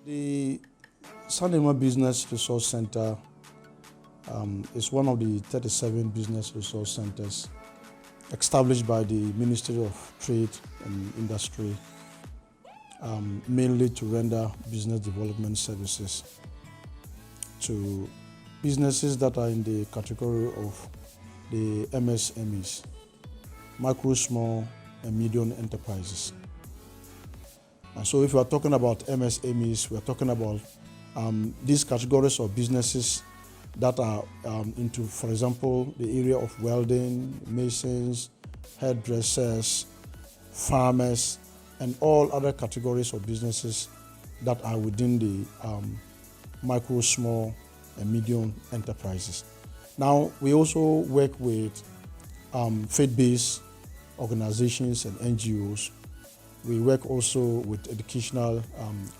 The Sandema Business Resource Centre is one of the 37 business resource centres established by the Ministry of Trade and Industry, mainly to render business development services to businesses that are in the category of the MSMEs, micro, small and medium enterprises. And so if we are talking about MSMEs, we are talking about these categories of businesses that are into, for example, the area of welding, masons, hairdressers, farmers, and all other categories of businesses that are within the micro, small, and medium enterprises. Now, we also work with faith-based organizations and NGOs. We work also with educational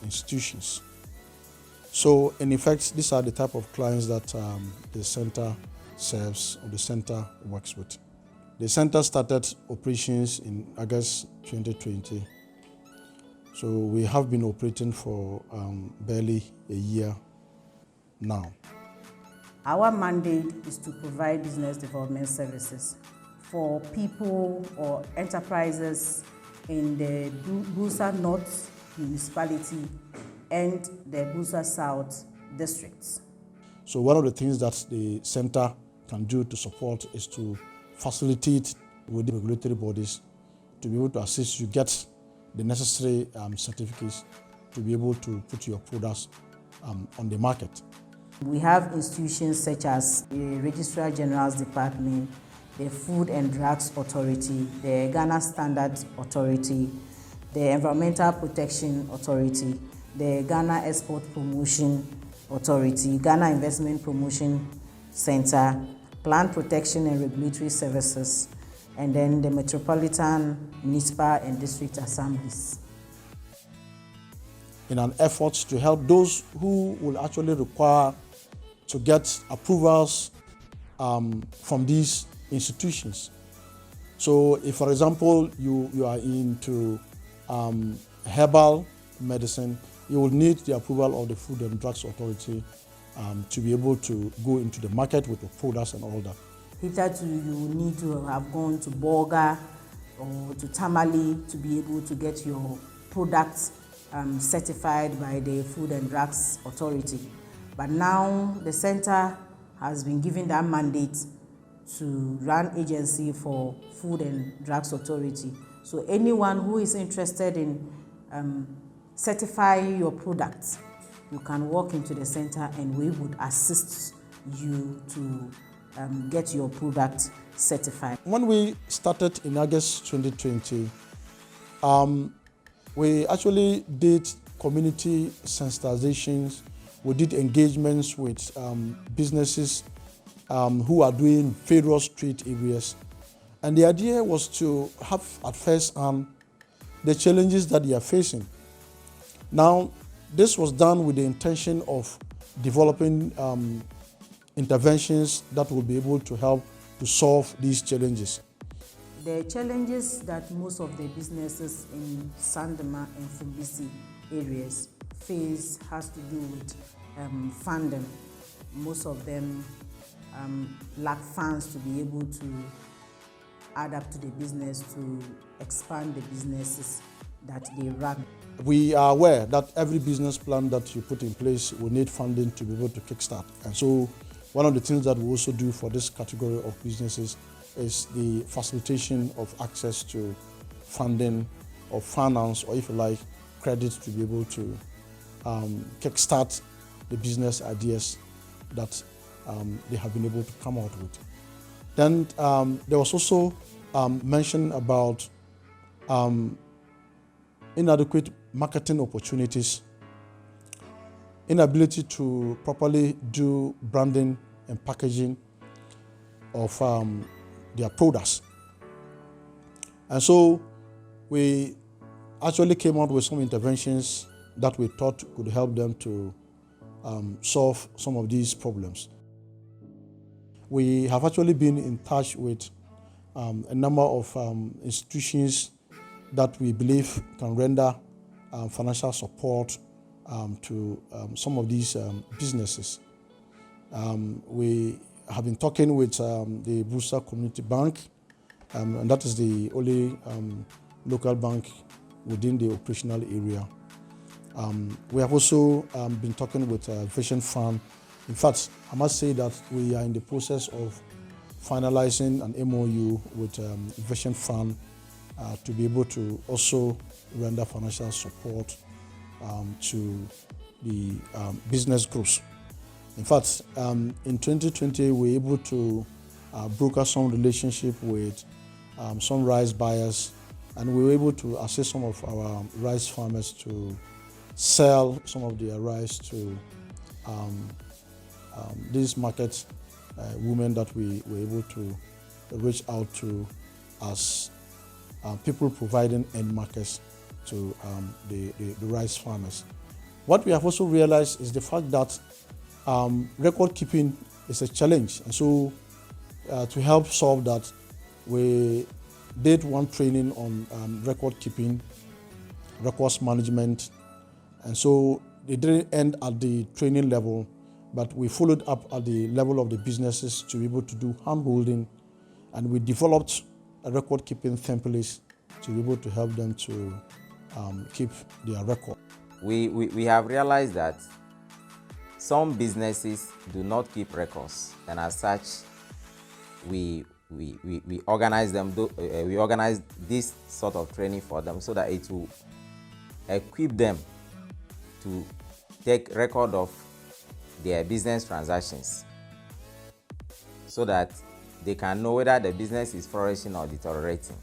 institutions. So, in effect, these are the type of clients that the center serves or the center works with. The center started operations in August 2020. So, we have been operating for barely a year now. Our mandate is to provide business development services for people or enterprises in the Busa North municipality and the Busa South districts. So one of the things that the center can do to support is to facilitate with the regulatory bodies to be able to assist you get the necessary certificates to be able to put your products on the market. We have institutions such as the Registrar General's Department, the Food and Drugs Authority, the Ghana Standards Authority, the Environmental Protection Authority, the Ghana Export Promotion Authority, Ghana Investment Promotion Center, Plant Protection and Regulatory Services, and then the Metropolitan, Municipal and District Assemblies. In an effort to help those who will actually require to get approvals from these institutions. So if, for example, you are into herbal medicine, you will need the approval of the Food and Drugs Authority to be able to go into the market with the products and all that. Hitherto, you need to have gone to Bolga or to Tamale to be able to get your products certified by the Food and Drugs Authority. But now the center has been given that mandate to run agency for Food and Drugs Authority. So anyone who is interested in certifying your products, you can walk into the center and we would assist you to get your product certified. When we started in August 2020, we actually did community sensitizations. We did engagements with businesses who are doing various trade areas. And the idea was to have at first the challenges that they are facing. Now, this was done with the intention of developing interventions that will be able to help to solve these challenges. The challenges that most of the businesses in Sandema and Fumbisi areas face has to do with funding. Most of them lack funds to be able to add up to the business to expand the businesses that they run. We are aware that every business plan that you put in place will need funding to be able to kickstart. And so one of the things that we also do for this category of businesses is the facilitation of access to funding or finance, or if you like, credit to be able to kickstart the business ideas that they have been able to come out with. Then there was also mention about inadequate marketing opportunities, inability to properly do branding and packaging of their products. And so we actually came out with some interventions that we thought could help them to solve some of these problems. We have actually been in touch with a number of institutions that we believe can render financial support to some of these businesses. We have been talking with the Busa Community Bank, and that is the only local bank within the operational area. We have also been talking with Vision Fund. In fact, I must say that we are in the process of finalizing an MOU with Vision Fund to be able to also render financial support to the business groups. In fact, in 2020, we were able to broker some relationship with some rice buyers, and we were able to assist some of our rice farmers to sell some of their rice to these market women that we were able to reach out to as people providing end markets to the rice farmers. What we have also realized is the fact that record keeping is a challenge, and so to help solve that, we did one training on record keeping, records management, and so it didn't end at the training level, but we followed up at the level of the businesses to be able to do handholding, and we developed a record keeping template to be able to help them to keep their record. We have realized that some businesses do not keep records, and as such, we organize them. We organize this sort of training for them so that it will equip them to take record of their business transactions, so that they can know whether the business is flourishing or deteriorating,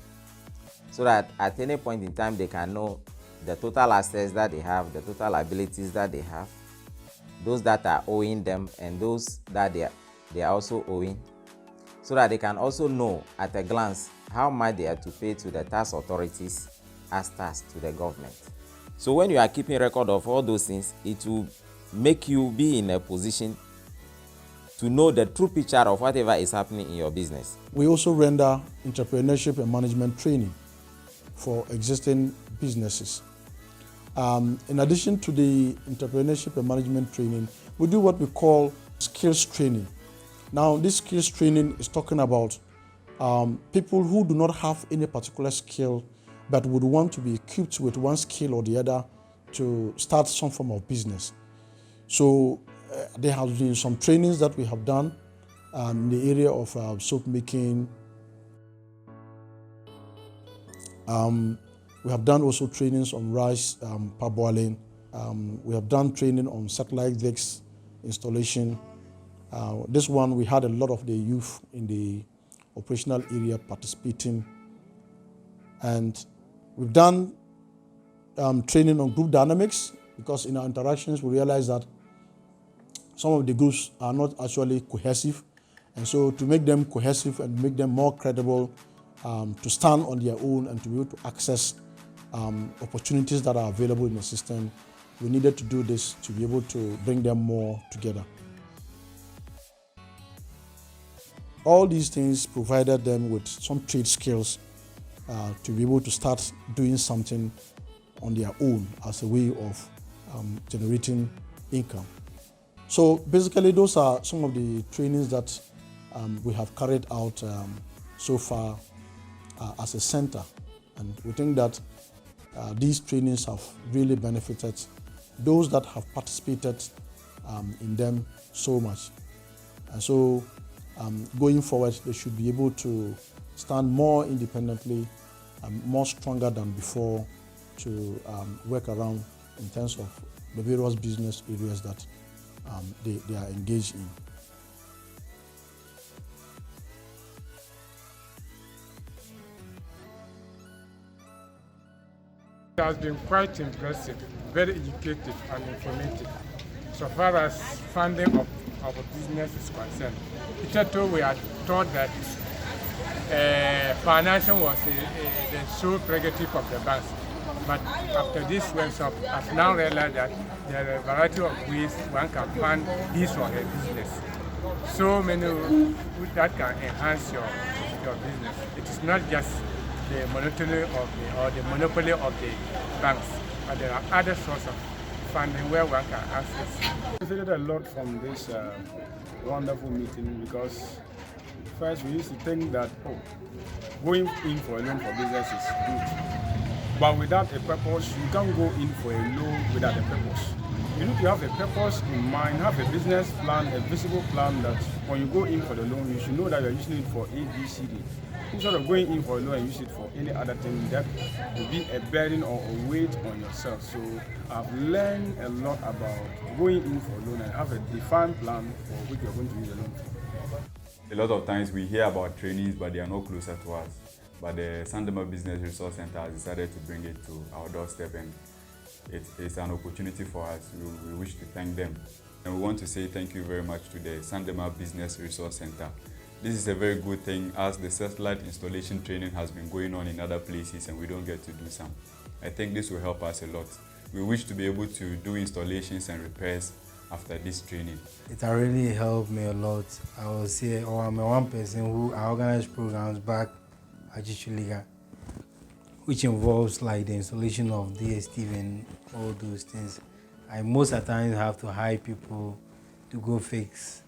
so that at any point in time they can know the total assets that they have, the total liabilities that they have, those that are owing them and those that they are also owing, so that they can also know at a glance how much they are to pay to the tax authorities as tax to the government. So when you are keeping record of all those things, it will make you be in a position to know the true picture of whatever is happening in your business. We also render entrepreneurship and management training for existing businesses. In addition to the entrepreneurship and management training, we do what we call skills training. Now, this skills training is talking about people who do not have any particular skill but would want to be equipped with one skill or the other to start some form of business. So there have been some trainings that we have done in the area of soap making. We have done also trainings on rice parboiling. We have done training on satellite dish installation. This one, we had a lot of the youth in the operational area participating. And we've done training on group dynamics, because in our interactions we realized that some of the groups are not actually cohesive. And so to make them cohesive and make them more credible, to stand on their own and to be able to access opportunities that are available in the system, we needed to do this to be able to bring them more together. All these things provided them with some trade skills to be able to start doing something on their own as a way of generating income. So basically, those are some of the trainings that we have carried out so far as a center, and we think that these trainings have really benefited those that have participated in them so much. And so going forward, they should be able to stand more independently and more stronger than before to work around in terms of the various business areas that they are engaged in. It has been quite impressive, very educative and informative. So far as funding of our business is concerned, hitherto we are taught that financing was the sole prerogative of the banks. But after this workshop, I've now realized that there are a variety of ways one can fund his or her business. So many that can enhance your business. It is not just the monopoly of the banks, but there are other sources of funding where one can access. I benefited a lot from this wonderful meeting because first we used to think that going in for a loan for business is good, but without a purpose you can't go in for a loan without a purpose. You need to have a purpose in mind, have a business plan, a visible plan that when you go in for the loan, you should know that you're using it for A, B, C, D. Instead of going in for a loan and use it for any other thing, that will be a burden or a weight on yourself. So I've learned a lot about going in for a loan and have a defined plan for which you're going to use the loan for. A lot of times we hear about trainees, but they are not closer to us. But the Sandema Business Resource Centre has decided to bring it to our doorstep, and it's an opportunity for us. We wish to thank them. And we want to say thank you very much to the Sandema Business Resource Centre. This is a very good thing, as the satellite installation training has been going on in other places and we don't get to do some. I think this will help us a lot. We wish to be able to do installations and repairs after this training. It has really helped me a lot. I was here, or I'm one person who I organize programs back at Chichuliga, which involves like the installation of DSTV and all those things. I most of the time have to hire people to go fix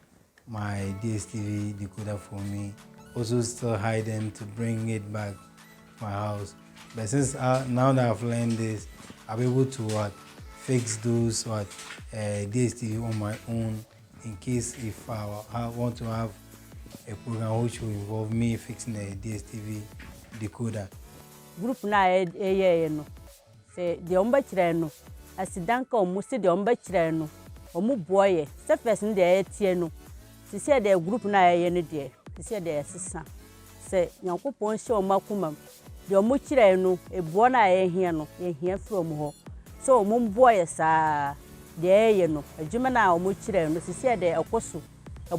my DSTV decoder for me. Also still hire them to bring it back to my house. But since now that I've learned this, I'll be able to fix those DSTV on my own, in case if I want to have a program which will involve me fixing a DSTV decoder. Group na no se de omba kire no asidanka omu se de omba kire no omu boye se person de etie no se se de group na no de se de sesa se Nyankopon hye omu akoma de omu kire no ebo na hia no ye hia from ho so omu boye sa de no adwuma na omu kire no se se de akoso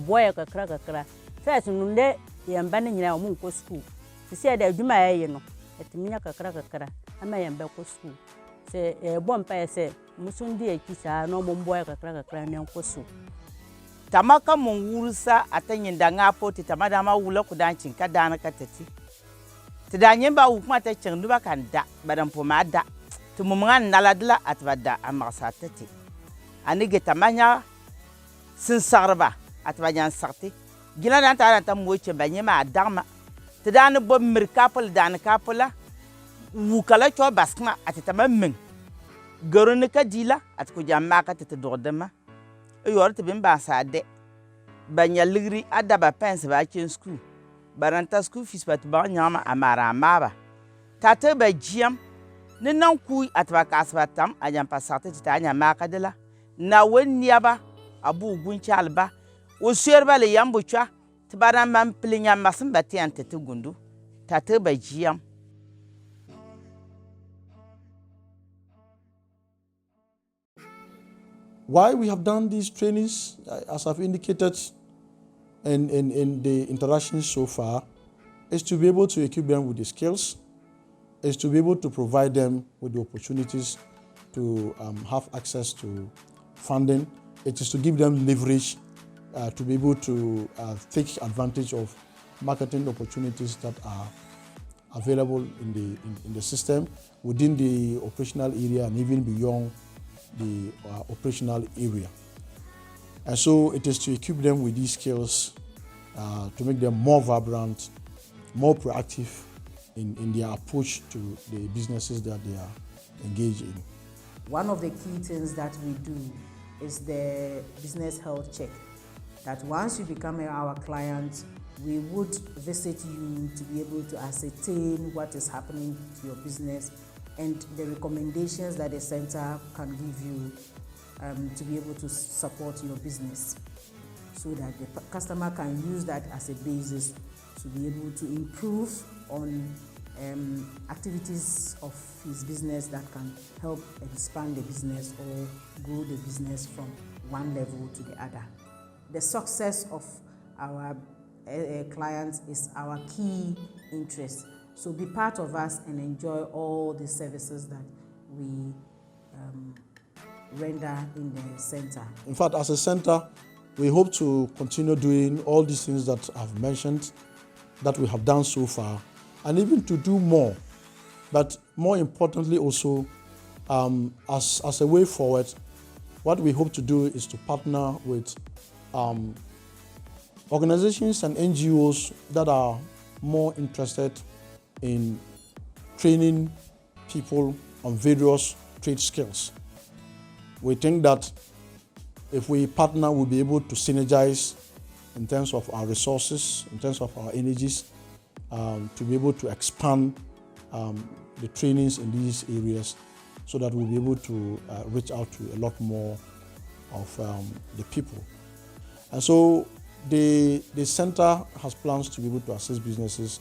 boye kakra first no de ye mba ne nyina omu nko school se se de adwuma no etiminya kakra ama yembe ko school se bompa se musundi ekisa no momboya kakra ne ko school tamaka mun wursa atanyin da ngapo ti tamada ma wula kudancin kada na katati tidanyin ba hukuma ta cin duba kan da badan foma da tumumungan naladla atbada amasa tati anige tamanya sin sarba atbajan sarti gina dan ta ta moce banyema dama tidani bo mirkapul dan kapula wukala cho baskma atitamamin garunika dila atku jamma ka titdodama yor tibin ba sade banya ligri adaba pens ba kin school baranta school fees pat ba nyama amara maba tata ba jiam ninan ku atba kasbatam ajan pasate titanya makadela na woniaba abu gunchalba o serba le yambucha tibara man plinya masin batian tetugundu tata ba jiam. Why we have done these trainings, as I've indicated in the interactions so far, is to be able to equip them with the skills, is to be able to provide them with the opportunities to have access to funding. It is to give them leverage to be able to take advantage of marketing opportunities that are available in the system, within the operational area and even beyond the operational area. And so it is to equip them with these skills to make them more vibrant, more proactive in their approach to the businesses that they are engaged in. One of the key things that we do is the business health check. That once you become our client, we would visit you to be able to ascertain what is happening to your business and the recommendations that the center can give you to be able to support your business, so that the customer can use that as a basis to be able to improve on activities of his business that can help expand the business or grow the business from one level to the other. The success of our clients is our key interest. So be part of us and enjoy all the services that we render in the center. In fact, as a center, we hope to continue doing all these things that I've mentioned, that we have done so far, and even to do more. But more importantly also, as a way forward, what we hope to do is to partner with organizations and NGOs that are more interested in training people on various trade skills. We think that if we partner, we'll be able to synergize in terms of our resources, in terms of our energies, to be able to expand the trainings in these areas so that we'll be able to reach out to a lot more of the people. And so the center has plans to be able to assist businesses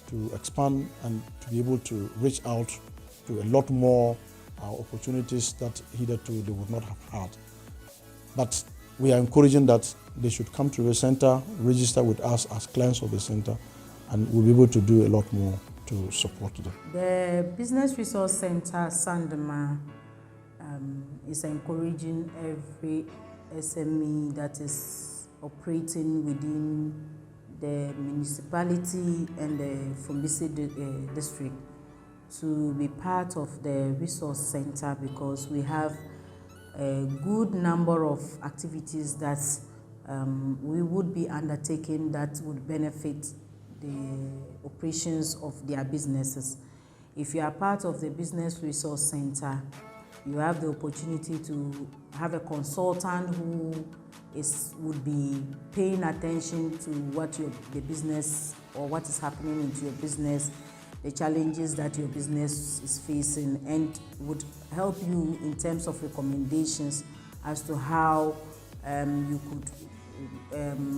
to expand and to be able to reach out to a lot more opportunities that hitherto they would not have had. But we are encouraging that they should come to the center, register with us as clients of the center, and we'll be able to do a lot more to support them. The Business Resource Centre, Sandema, is encouraging every SME that is operating within the municipality and the Fumbisi district to be part of the Resource Centre, because we have a good number of activities that we would be undertaking that would benefit the operations of their businesses. If you are part of the Business Resource Centre, you have the opportunity to have a consultant who would be paying attention to what the business or what is happening into your business, the challenges that your business is facing, and would help you in terms of recommendations as to how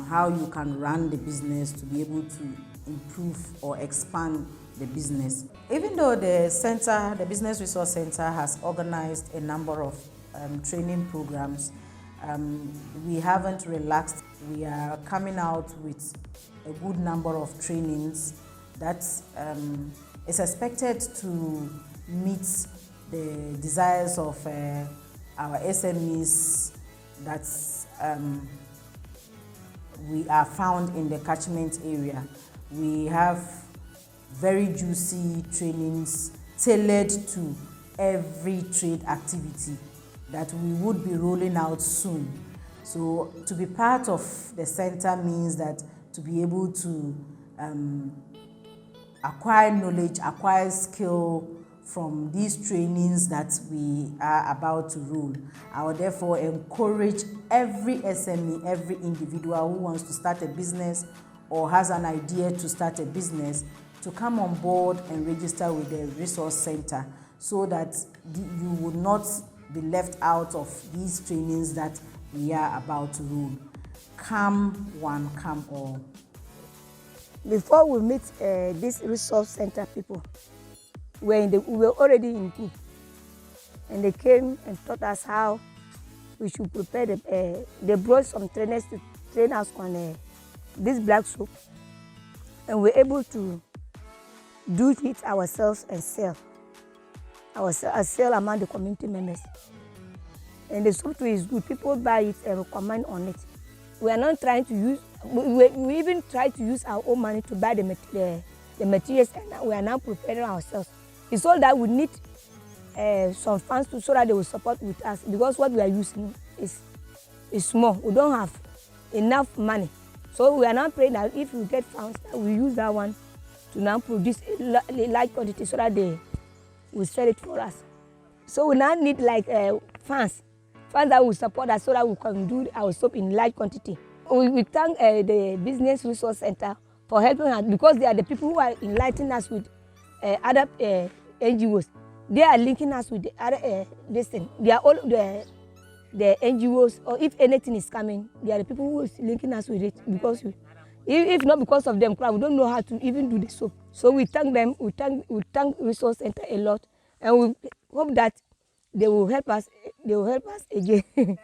how you can run the business to be able to improve or expand the business. Even though the Business Resource Centre has organized a number of training programs, we haven't relaxed. We are coming out with a good number of trainings that is expected to meet the desires of our SMEs that we are found in the catchment area. We have very juicy trainings tailored to every trade activity that we would be rolling out soon. So to be part of the center means that to be able to acquire knowledge, acquire skill from these trainings that we are about to roll. I would therefore encourage every SME, every individual who wants to start a business or has an idea to start a business to come on board and register with the Resource Centre so that you would not be left out of these trainings that we are about to roll. Come one, come all. Before we meet this Resource Centre people, we were already in group, and they came and taught us how we should prepare they brought some trainers to train us on this black soap, and we're able to do it ourselves and sell among the community members. And the soap is good. People buy it and recommend on it. We are not trying to use. We even try to use our own money to buy the materials, and we are now preparing ourselves. It's all that we need some funds so that they will support with us, because what we are using is small. We don't have enough money. So we are now praying that if we get funds, we use that one to now produce a large quantity so that they will sell it for us. So we now need like funds that will support us so that we can do our soap in large quantity. We thank the Business Resource Centre for helping us, because they are the people who are enlightening us with other NGOs. They are linking us with the other They are all the NGOs, or if anything is coming, they are the people who are linking us with it, because if not because of them, we don't know how to even do the soap. So we thank them, we thank Resource Centre a lot, and we hope that they will help us again.